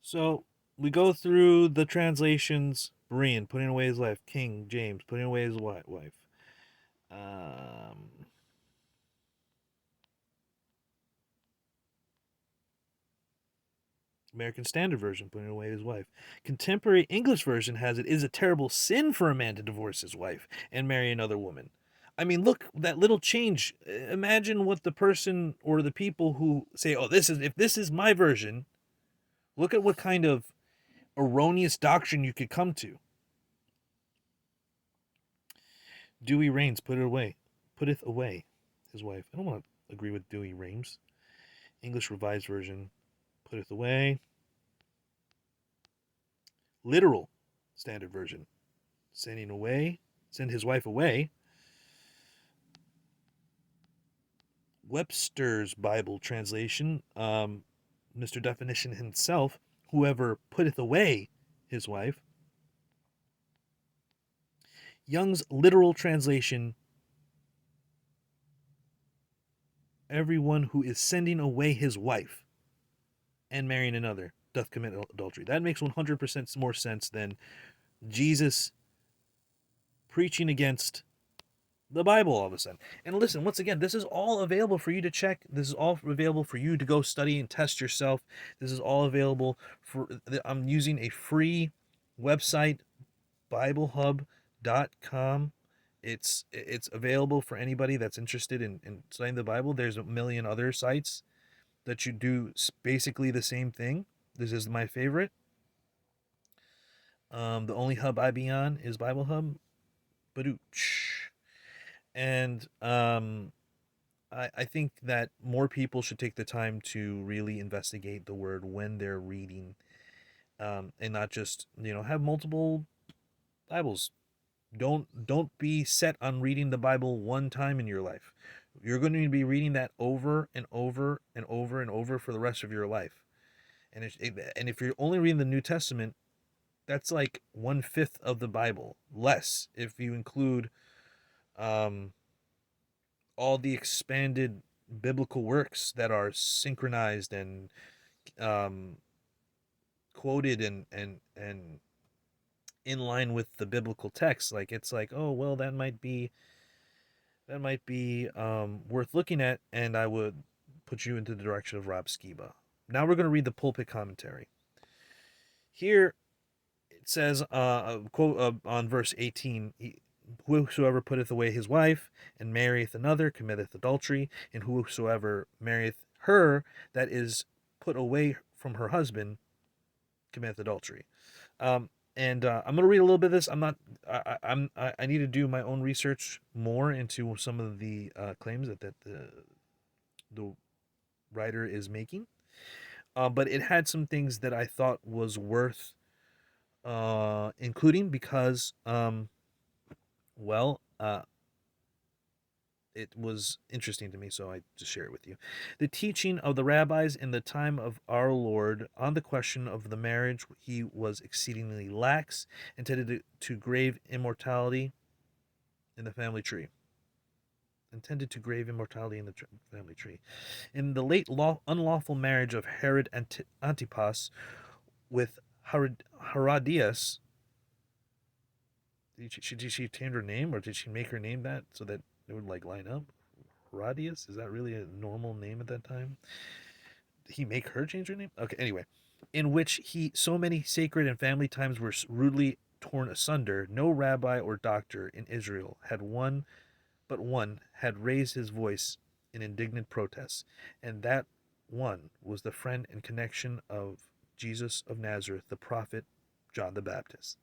So we go through the translations. Berean, putting away his wife. King James, putting away his wife. Um, American Standard Version, putting away his wife. Contemporary English Version has it is a terrible sin for a man to divorce his wife and marry another woman. I mean, look, that little change. Imagine what the person or the people who say, "Oh, if this is my version, look at what kind of erroneous doctrine you could come to." Dewey Rames putteth away his wife. I don't want to agree with Dewey Rames. English Revised Version, putteth away. Literal Standard Version, send his wife away. Webster's Bible translation, Mr. Definition himself, whoever putteth away his wife. Young's literal translation, everyone who is sending away his wife and marrying another doth commit adultery. That makes 100% more sense than Jesus preaching against the Bible all of a sudden. And listen, once again, this is all available for you to check. This is all available for you to go study and test yourself. This is all available for. I'm using a free website, BibleHub.com. It's available for anybody that's interested in studying the Bible. There's a million other sites that you do basically the same thing. This is my favorite. The only hub I be on is Bible Hub. Badooch. And I think that more people should take the time to really investigate the word when they're reading, and not just have multiple Bibles. Don't be set on reading the Bible one time in your life. You're going to be reading that over and over and over and over for the rest of your life. And if you're only reading the New Testament, that's like 1/5 of the Bible, less if you include um, all the expanded biblical works that are synchronized and um, quoted and in line with the biblical text. Like it's like, oh well, that might be worth looking at, and I would put you into the direction of Rob Skiba. Now we're going to read the pulpit commentary. Here it says, quote on verse 18. Whosoever putteth away his wife and marrieth another committeth adultery, and whosoever marrieth her that is put away from her husband committeth adultery. Um, and I'm going to read a little bit of this. I'm not. I need to do my own research more into some of the claims that the writer is making. But it had some things that I thought was worth including because well, it was interesting to me, so I just share it with you. The teaching of the rabbis in the time of our Lord on the question of the marriage, he was exceedingly lax, intended to grave immortality in the family tree. Intended to grave immortality in the family tree. In the late unlawful marriage of Herod Antipas with Herodias, did she change her name, or did she make her name that so that it would like line up? Herodias, is that really a normal name at that time? Did he make her change her name? Okay, anyway, in which he so many sacred and family times were rudely torn asunder, no rabbi or doctor in Israel had one had raised his voice in indignant protest, and that one was the friend and connection of Jesus of Nazareth, the prophet John the Baptist.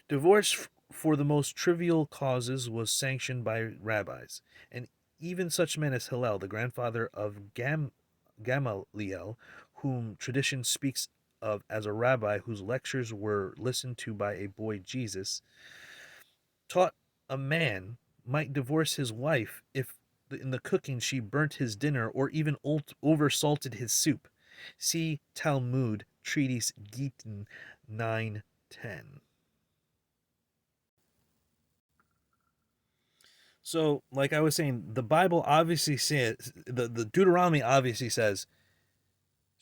Divorce for the most trivial causes was sanctioned by rabbis, and even such men as Hillel, the grandfather of Gamaliel, whom tradition speaks of as a rabbi whose lectures were listened to by a boy Jesus, taught a man might divorce his wife if in the cooking she burnt his dinner or even oversalted his soup. See Talmud Treatise Gittin 9:10. So, like I was saying, the Bible obviously says the Deuteronomy obviously says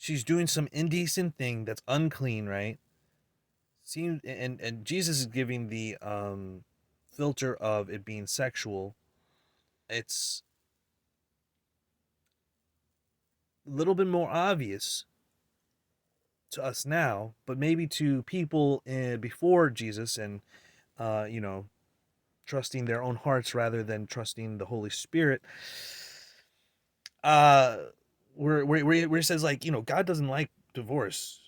she's doing some indecent thing that's unclean, right? Seems and Jesus is giving the filter of it being sexual. It's a little bit more obvious to us now, but maybe to people before Jesus and you know, trusting their own hearts rather than trusting the Holy Spirit. Uh, where it says, like, you know, God doesn't like divorce.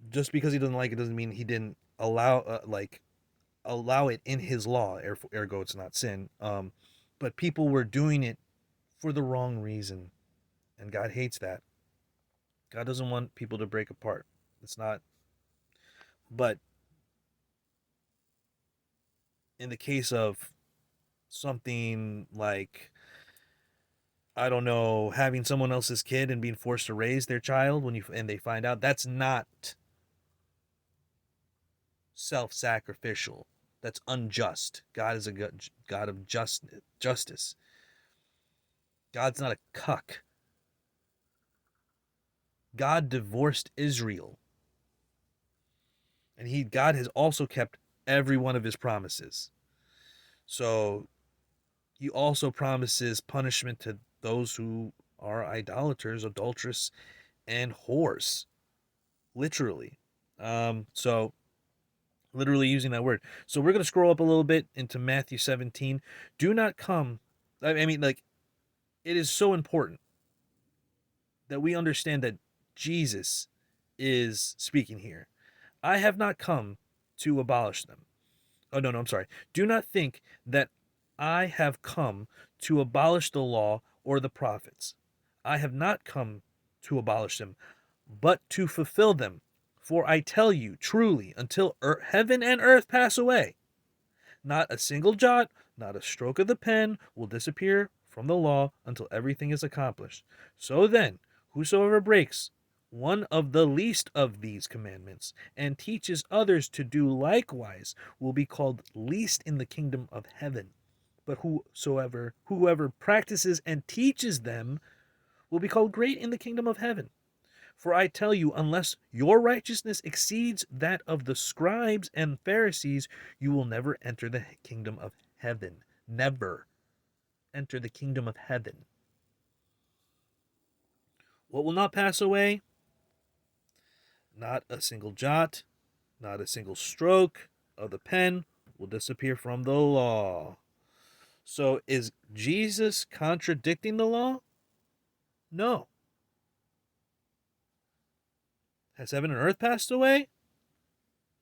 Just because he doesn't like it doesn't mean he didn't allow allow it in his law. Ergo, it's not sin. But people were doing it for the wrong reason, and God hates that. God doesn't want people to break apart. It's not. But in the case of something like, I don't know, having someone else's kid and being forced to raise their child when you and they find out, that's not self-sacrificial. That's unjust. God is a God of justice. God's not a cuck. God divorced Israel, and God has also kept every one of his promises. So he also promises punishment to those who are idolaters, adulterous, and whores. Literally. So literally using that word. So we're going to scroll up a little bit into Matthew 17. Do not come. I mean, like, it is so important that we understand that Jesus is speaking here. I have not come to abolish them. Oh, no, no, I'm sorry. Do not think that I have come to abolish the law or the prophets. I have not come to abolish them, but to fulfill them. For I tell you truly, until heaven and earth pass away, not a single jot, not a stroke of the pen will disappear from the law until everything is accomplished. So then, whosoever breaks one of the least of these commandments and teaches others to do likewise will be called least in the kingdom of heaven. But whoever practices and teaches them will be called great in the kingdom of heaven. For I tell you, unless your righteousness exceeds that of the scribes and Pharisees, you will never enter the kingdom of heaven. Never enter the kingdom of heaven. What will not pass away? Not a single jot, not a single stroke of the pen will disappear from the law. So is Jesus contradicting the law? No. Has heaven and earth passed away?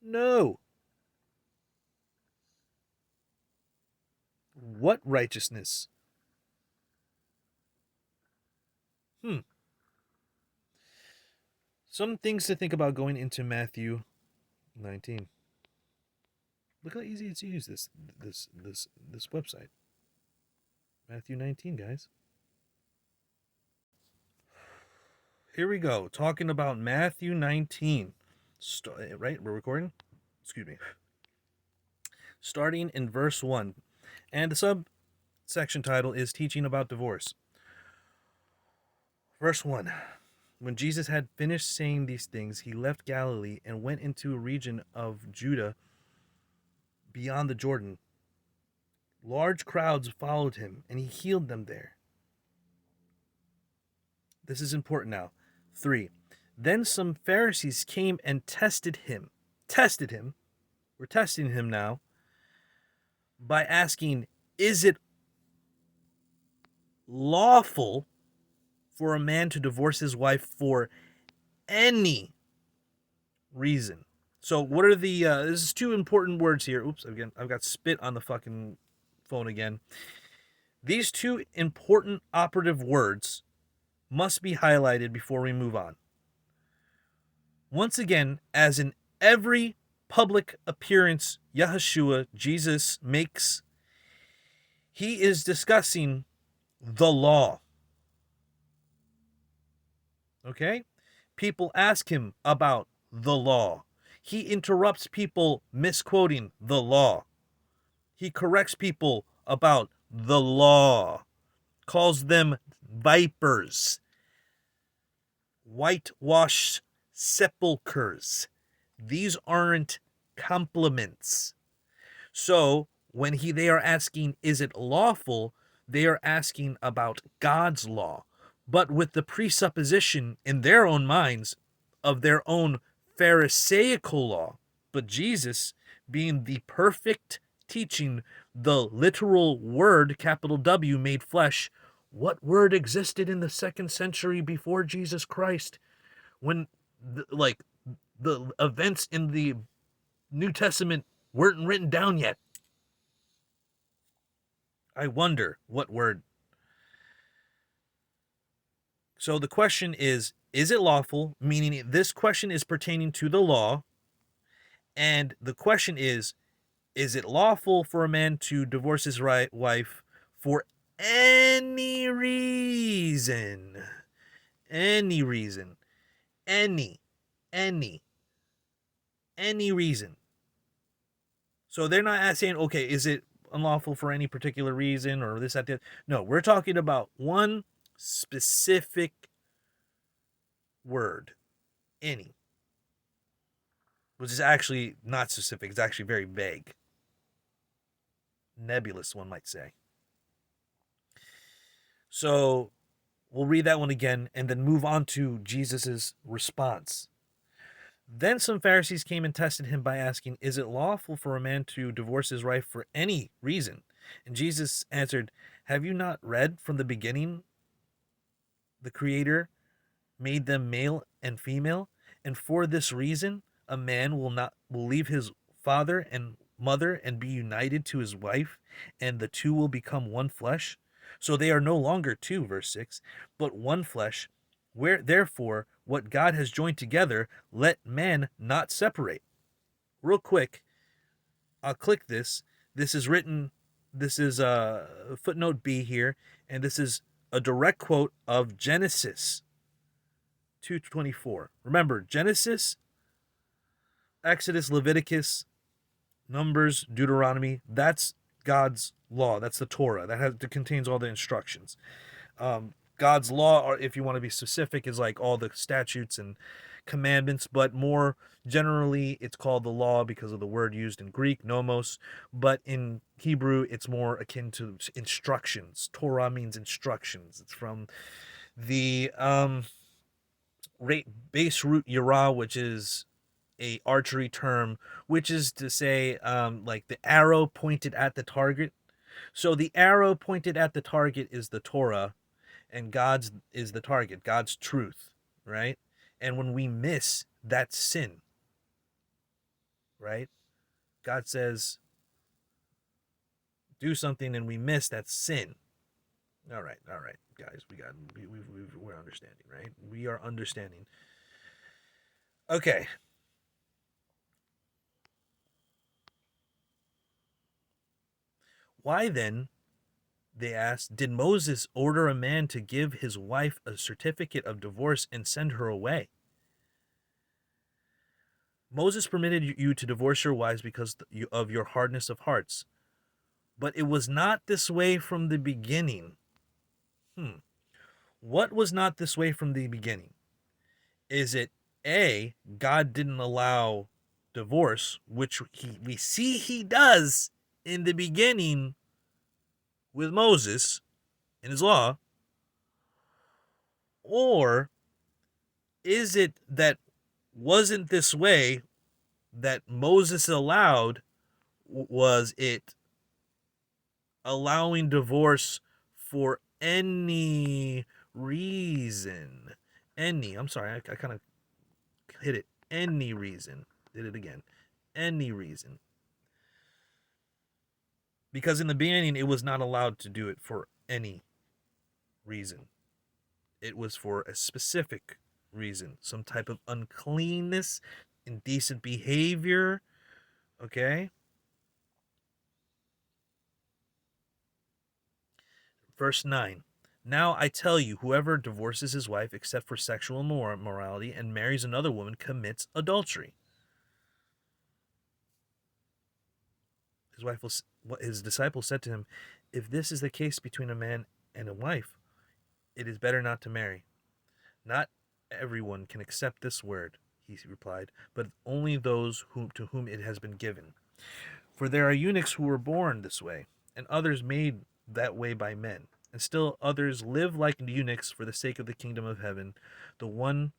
No. What righteousness? Hmm. Some things to think about going into Matthew 19. Look how easy it's to use this website. Matthew 19, guys. Here we go. Talking about Matthew 19. Right? We're recording? Excuse me. Starting in verse 1. And the subsection title is Teaching About Divorce. Verse 1. When Jesus had finished saying these things, he left Galilee and went into a region of Judah beyond the Jordan. Large crowds followed him, and he healed them there. This is important now. 3. Then some Pharisees came and tested him. Tested him. We're testing him now by asking, is it lawful for a man to divorce his wife for any reason? So what are the, this is two important words here. Oops, again, I've got spit on the fucking phone again. These two important operative words must be highlighted before we move on. Once again, as in every public appearance Yahushua, Jesus, makes, he is discussing the law. Okay? People ask him about the law. He interrupts people misquoting the law. He corrects people about the law, calls them vipers. whitewashed sepulchres. These aren't compliments. So when they are asking, is it lawful? They are asking about God's law, but with the presupposition in their own minds of their own Pharisaical law. But Jesus, being the perfect teaching, the literal word, capital W, made flesh, what word existed in the 2nd century before Jesus Christ when the events in the New Testament weren't written down yet? I wonder what word. So the question is it lawful? Meaning this question is pertaining to the law. And the question is it lawful for a man to divorce his wife for any reason? Any reason. Any. Any. Any reason. So they're not saying, okay, is it unlawful for any particular reason or this, that, that? No, we're talking about one specific word, any, which is actually not specific. It's actually very vague, nebulous, one might say. So we'll read that one again and then move on to Jesus's response. Then some Pharisees came and tested him by asking, is it lawful for a man to divorce his wife for any reason? And Jesus answered, have you not read from the beginning the Creator made them male and female, and for this reason a man will leave his father and mother and be united to his wife, and the two will become one flesh. So they are no longer two, verse 6, but one flesh. Where therefore what God has joined together, let man not separate. Real quick, I'll click this. This is written, this is footnote B here, and this is a direct quote of Genesis 2:24. Remember, Genesis, Exodus, Leviticus, Numbers, Deuteronomy, that's God's law. That's the Torah. That contains all the instructions. God's law, or if you want to be specific, is like all the statutes and commandments, but more generally it's called the law because of the word used in Greek, nomos, but in Hebrew it's more akin to instructions. Torah means instructions. It's from the base root yara, which is a archery term, which is to say like the arrow pointed at the target. So the arrow pointed at the target is the Torah, and God's is the target, God's truth, right? And when we miss, that's sin, right? God says do something and we miss, that's sin. All right, guys, we're understanding, right? We are understanding. Okay. Why then, they asked, did Moses order a man to give his wife a certificate of divorce and send her away? Moses permitted you to divorce your wives because of your hardness of hearts. But it was not this way from the beginning. What was not this way from the beginning? Is it A, God didn't allow divorce, which we see he does in the beginning with Moses in his law? Or is it that wasn't this way that Moses allowed? Was it allowing divorce for any reason? I'm sorry, I kind of hit it. Any reason. Did it again. Any reason. Because in the beginning, it was not allowed to do it for any reason. It was for a specific reason. Some type of uncleanness, indecent behavior. Okay? Verse 9. Now I tell you, whoever divorces his wife except for sexual immorality and marries another woman commits adultery. His disciples said to him, if this is the case between a man and a wife, it is better not to marry. Not everyone can accept this word, he replied, but only those to whom it has been given. For there are eunuchs who were born this way, and others made that way by men, and still others live like eunuchs for the sake of the kingdom of heaven. The one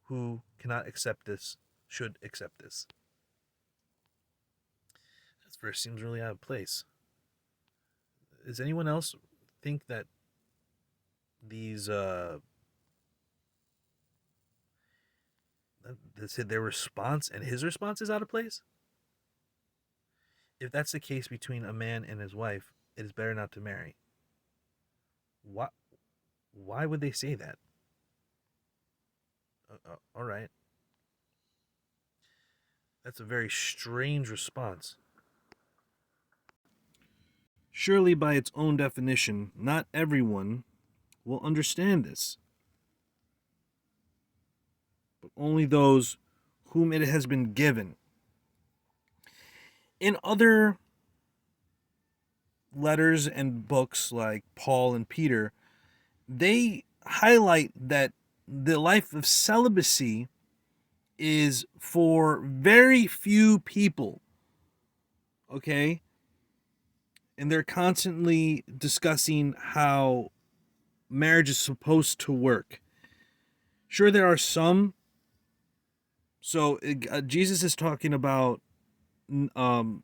who cannot accept this should accept this. This verse seems really out of place. Does anyone else think that these their response and his response is out of place? If that's the case between a man and his wife, it is better not to marry. What? Why would they say that? All right, that's a very strange response. Surely, by its own definition, not everyone will understand this, but only those whom it has been given. In other letters and books like Paul and Peter, they highlight that the life of celibacy is for very few people. Okay? And they're constantly discussing how marriage is supposed to work. Sure, there are some. So Jesus is talking about not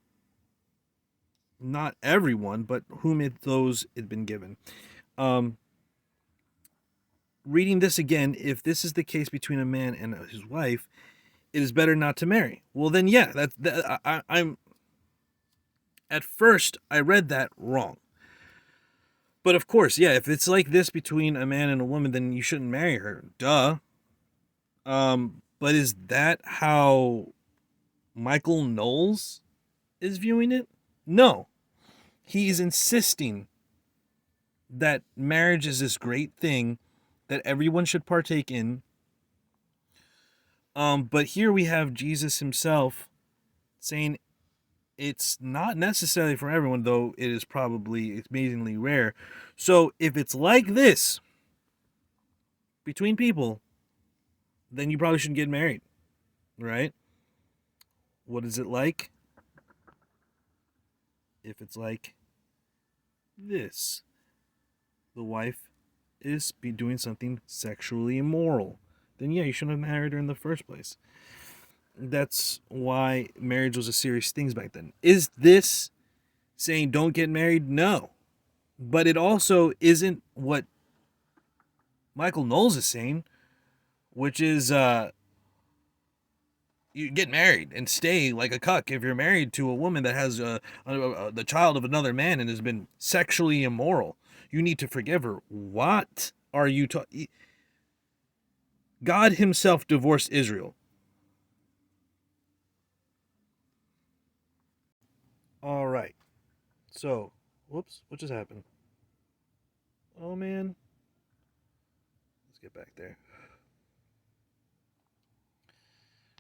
everyone, but whom those had been given. Reading this again, if this is the case between a man and his wife, it is better not to marry. Well, then, yeah, I'm. At first, I read that wrong. But of course, yeah, if it's like this between a man and a woman, then you shouldn't marry her. Duh. But is that how Michael Knowles is viewing it? No. He's insisting that marriage is this great thing that everyone should partake in. But here we have Jesus himself saying it's not necessarily for everyone, though it is probably amazingly rare. So if it's like this between people, then you probably shouldn't get married, right? What is it like? If it's like this, the wife is doing something sexually immoral, then yeah, you shouldn't have married her in the first place. That's why marriage was a serious thing back then. Is this saying don't get married? No. But it also isn't what Michael Knowles is saying, which is you get married and stay like a cuck if you're married to a woman that has the child of another man and has been sexually immoral. You need to forgive her. What are you talking? God himself divorced Israel. All right. So, whoops, what just happened? Oh man. Let's get back there.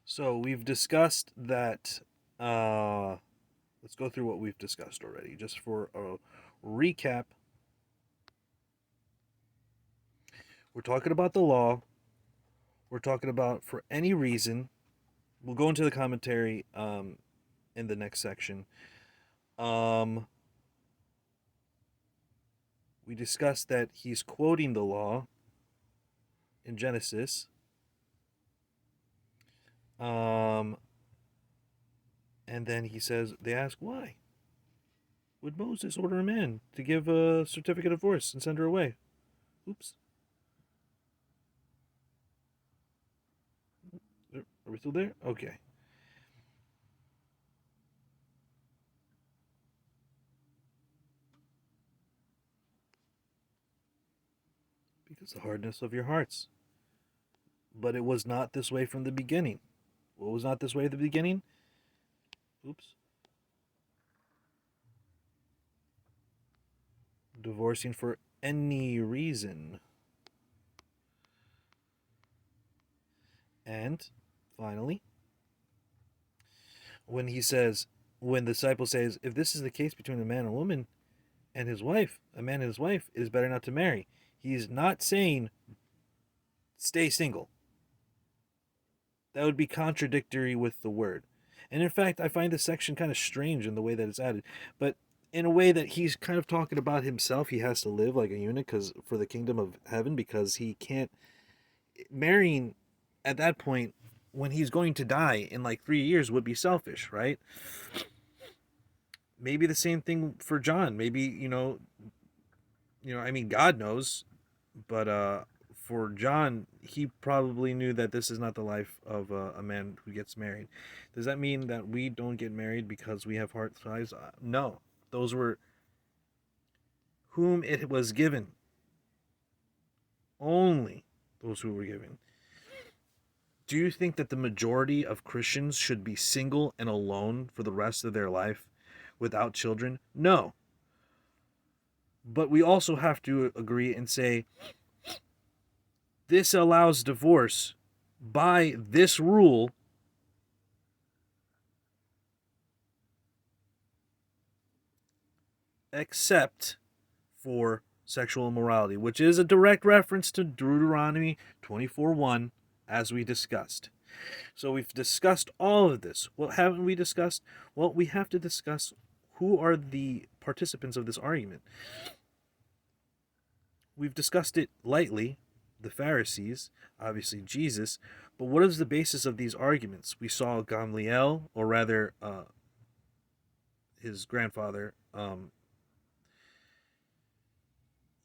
So, we've discussed that let's go through what we've discussed already just for a recap. We're talking about the law. We're talking about for any reason. We'll go into the commentary in the next section. We discussed that he's quoting the law in Genesis. And then he says, they ask why would Moses order a man to give a certificate of divorce and send her away? Oops. Are we still there? Okay. Because the hardness of your hearts. But it was not this way from the beginning. What was not this way at the beginning? Oops. Divorcing for any reason. And finally, when the disciple says, if this is the case between a man and a woman and his wife, a man and his wife, it is better not to marry. He's not saying stay single. That would be contradictory with the word. And in fact, I find this section kind of strange in the way that it's added. But in a way that he's kind of talking about himself, he has to live like a eunuch because for the kingdom of heaven, because he can't marrying at that point when he's going to die in like 3 years would be selfish, right? Maybe the same thing for John. Maybe I mean, God knows, but for John, he probably knew that this is not the life of a man who gets married. Does that mean that we don't get married because we have heart ties? No, those were whom it was given. Only those who were given. Do you think that the majority of Christians should be single and alone for the rest of their life without children? No. But we also have to agree and say this allows divorce by this rule except for sexual immorality, which is a direct reference to Deuteronomy 24:1, as we discussed. So we've discussed all of this. What haven't we discussed? Well, we have to discuss who are the participants of this argument. We've discussed it lightly, the Pharisees, obviously Jesus, but what is the basis of these arguments? We saw Gamliel, or rather, his grandfather.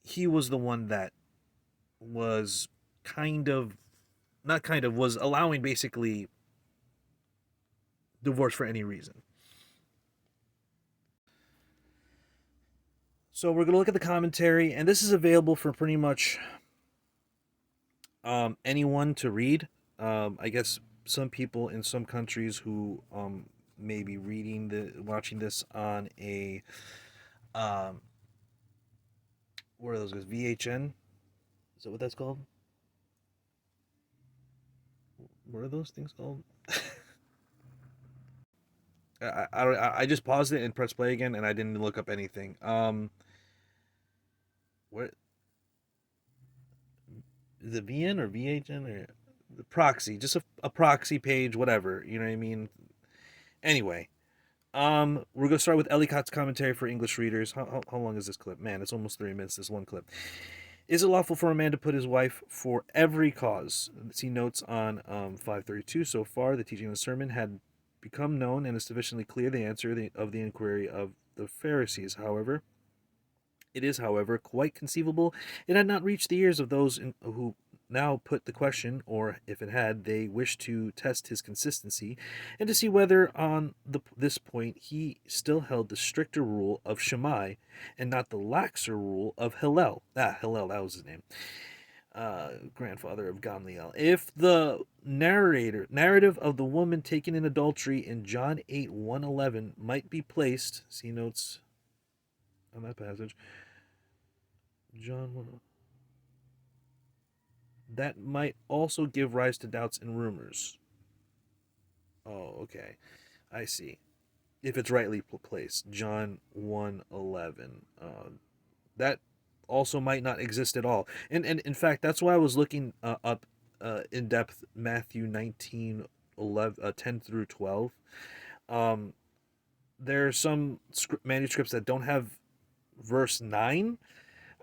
He was the one that was kind of, not kind of, was allowing basically divorce for any reason. So we're going to look at the commentary, and this is available for pretty much anyone to read. I guess some people in some countries who may be watching this on a what are those guys? VHN? Is that what that's called? What are those things called? I just paused it and pressed play again, and I didn't look up anything. What is it, VN or VHN or the proxy? Just a proxy page, whatever. You know what I mean? Anyway, we're gonna start with Ellicott's commentary for English readers. How long is this clip? Man, it's almost 3 minutes. This one clip. Is it lawful for a man to put his wife for every cause? See notes on 532. So far, the teaching of the sermon had become known and is sufficiently clear the answer of the inquiry of the Pharisees. It is, however, quite conceivable it had not reached the ears of those who now put the question, or if it had, they wished to test his consistency and to see whether on this point he still held the stricter rule of Shammai and not the laxer rule of Hillel. Hillel, that was his name. Grandfather of Gamliel. If the narrative of the woman taken in adultery in John 8 111 might be placed, see notes on that passage, John 1, that might also give rise to doubts and rumors. Oh, okay. I see. If it's rightly placed, John 1:11. That also might not exist at all. And in fact, that's why I was looking up in depth Matthew 19, 10 through 12. There are some manuscripts that don't have verse 9.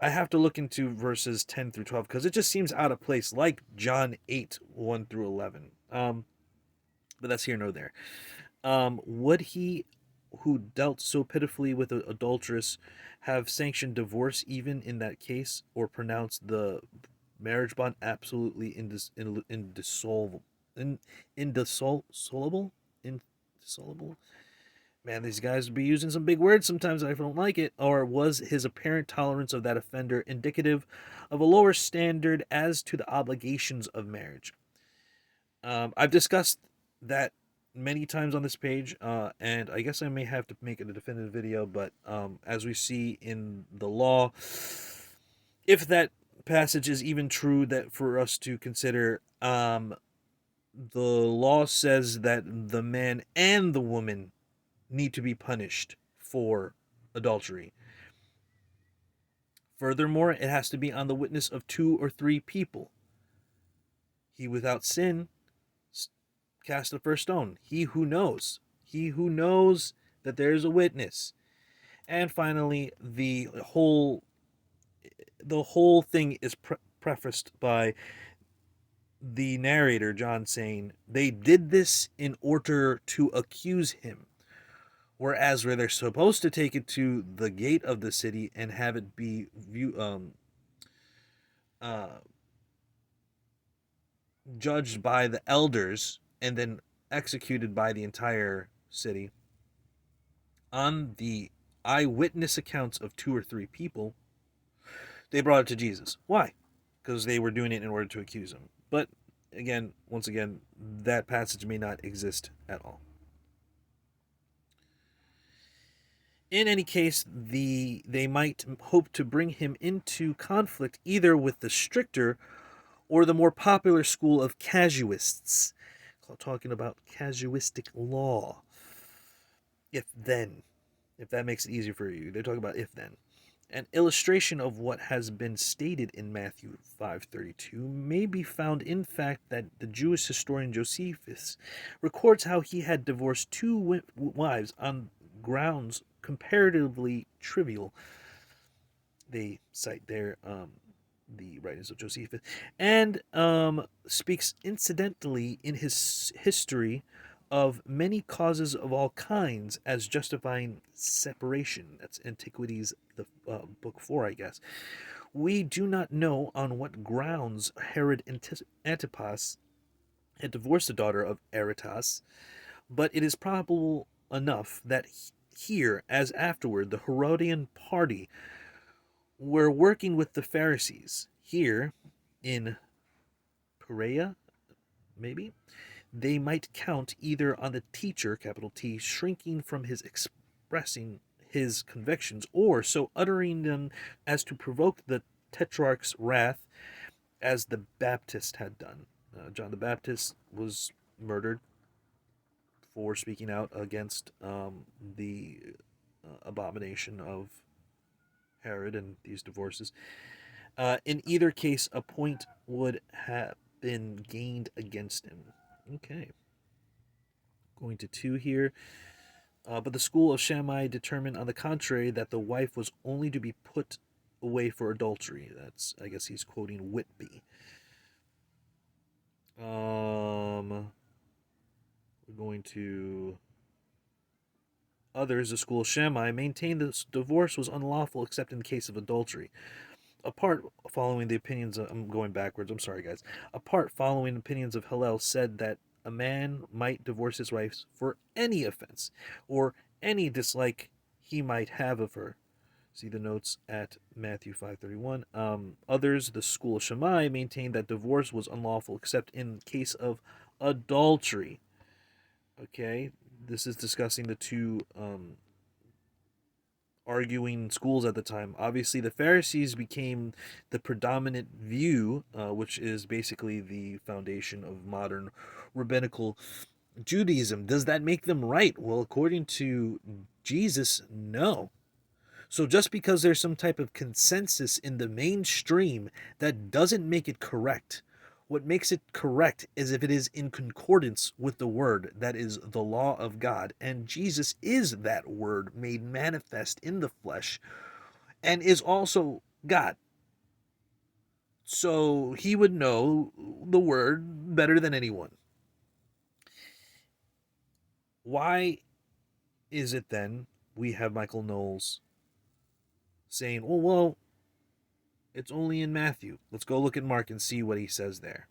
I have to look into verses 10 through 12 because it just seems out of place, like John 8, 1 through 11. But that's here nor there. Would he who dealt so pitifully with an adulteress have sanctioned divorce even in that case, or pronounced the marriage bond absolutely indissoluble? Indissoluble? Indissoluble? Man, these guys would be using some big words sometimes I don't like it. Or was his apparent tolerance of that offender indicative of a lower standard as to the obligations of marriage? I've discussed that many times on this page, and I guess I may have to make it a definitive video, but as we see in the law, if that passage is even true that for us to consider, the law says that the man and the woman need to be punished for adultery. Furthermore, it has to be on the witness of 2 or 3 people. He without sin cast the first stone. He who knows that there is a witness. And finally, the whole thing is prefaced by the narrator John saying they did this in order to accuse him, whereas where they're supposed to take it to the gate of the city and have it be uh, judged by the elders and then executed by the entire city. On the eyewitness accounts of 2 or 3 people, they brought it to Jesus. Why? Because they were doing it in order to accuse him. But again, once again, that passage may not exist at all. In any case, they might hope to bring him into conflict either with the stricter or the more popular school of casuists, talking about casuistic law. If then, if that makes it easier for you, they're talking about if then. An illustration of what has been stated in Matthew 5:32 may be found in fact that the Jewish historian Josephus records how he had divorced 2 wives on grounds comparatively trivial. They cite there the writings of Josephus, and speaks incidentally in his history of many causes of all kinds as justifying separation. That's Antiquities, the book 4, I guess. We do not know on what grounds Herod Antipas had divorced the daughter of Aretas, but it is probable enough that here, as afterward, the Herodian party were working with the Pharisees. Here, in Perea, maybe, they might count either on the teacher, capital T, shrinking from his expressing his convictions, or so uttering them as to provoke the tetrarch's wrath, as the Baptist had done. John the Baptist was murdered for speaking out against the abomination of Herod and these divorces. In either case, a point would have been gained against him. Okay. Going to 2 here. But the school of Shammai determined, on the contrary, that the wife was only to be put away for adultery. That's, I guess he's quoting Whitby. We're going to others. The school of Shammai maintained that divorce was unlawful except in the case of adultery. Apart following the opinions of, I'm going backwards, I'm sorry guys. Apart following opinions of Hillel said that a man might divorce his wife for any offense or any dislike he might have of her. See the notes at Matthew 5:31. Others, the school of Shammai, maintained that divorce was unlawful except in case of adultery. Okay, this is discussing the two arguing schools at the time. Obviously, the Pharisees became the predominant view, which is basically the foundation of modern rabbinical Judaism. Does that make them right? Well, according to Jesus, no. So just because there's some type of consensus in the mainstream, that doesn't make it correct. What makes it correct is if it is in concordance with the word, that is the law of God. And Jesus is that word made manifest in the flesh and is also God. So he would know the word better than anyone. Why is it then we have Michael Knowles saying, well, it's only in Matthew. Let's go look at Mark and see what he says there.